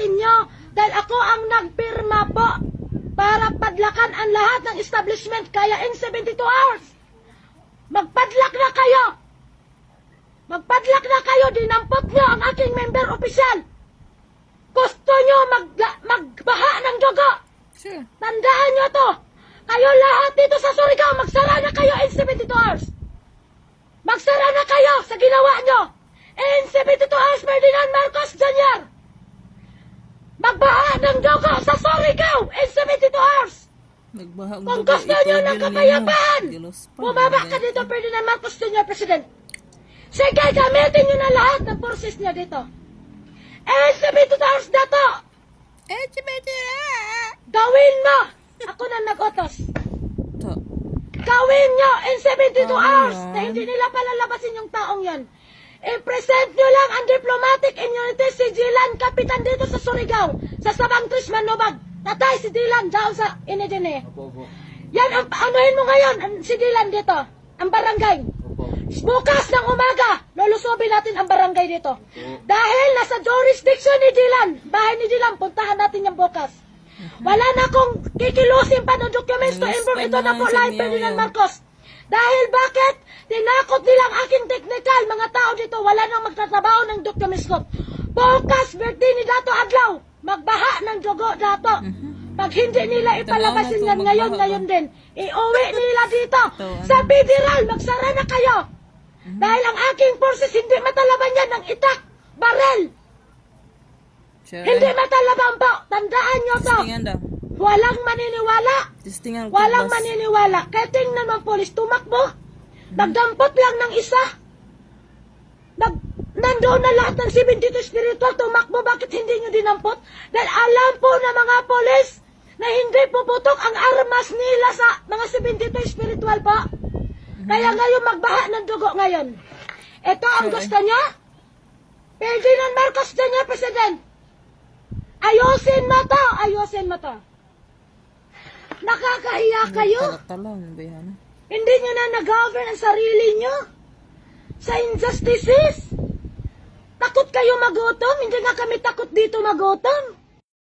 inyo dahil ako ang nagpirma po para padlakan ang lahat ng establishment kaya in 72 hours. Magpadlak na kayo! Magpadlak na kayo! Dinampot nyo ang aking member opisyal! Gusto nyo magbaha ng dugo! Sure. Tandaan nyo to! Kayo lahat dito sa Surigao, magsara na kayo in 72 hours! Magsara na kayo sa ginawa nyo! In 72 hours, Ferdinand Marcos Jr. Magbaha ng dugo sa Surigao in 72 hours! Kung gusto nyo ng kapayapaan, bumaba ka dito, Ferdinand Marcos Jr. President. Sige, gamitin nyo na lahat ng forces nyo dito. In 72 hours na to! Gawin mo! Ako na nag-utos. Gawin nyo in 72 hours na hindi nila palalabasin yung taong yan. I-present nyo lang ang diplomatic immunity si Dylan, kapitan dito sa Surigao, sa Sabang Tris Manobag. Tatay, si Dylan, dyan sa Inedine. Yan, anuhin mo ngayon, si Dylan dito, ang barangay. Bukas ng umaga, lulusobin natin ang barangay dito. Dahil nasa jurisdiction ni Dylan, bahay ni Dylan, puntahan natin yung bukas. Wala na akong kikilusin pa ng documents to improve. Ito na po live, Ferdinand Marcos. Dahil bakit? Tinakot nilang aking technical. Mga tao dito, wala nang magtatrabaho ng documents ko. Bukas, birthday ni Dato Adlaw. Magbaha ng dugo, Dato. Pag hindi nila ipalabasin yan ngayon din. Iuwi nila dito. Sa federal, magsara na kayo. Dahil ang aking forces hindi matalaban yan ng itak, barel. Hindi matalaban po. Tandaan nyo to. Walang maniniwala. Walang maniniwala. Kaya tingnan mo, polis, tumakbo. Nagdampot lang ng isa. Nandoon na lahat ng 72 spiritual, tumakbo. Bakit hindi nyo dinampot? Dahil alam po na mga polis na hindi puputok ang armas nila sa mga 72 spiritual po. Kaya ngayon magbaha ng dugo ngayon. Ito ang gusto niya. Ferdinand Marcos Jr. President. Ayusin mo to. Ayusin mo to. Nakakahiya kayo. Hindi nyo na nag-govern ang sarili nyo sa injustices. Takot kayo magutom? Hindi nga kami takot dito magutom.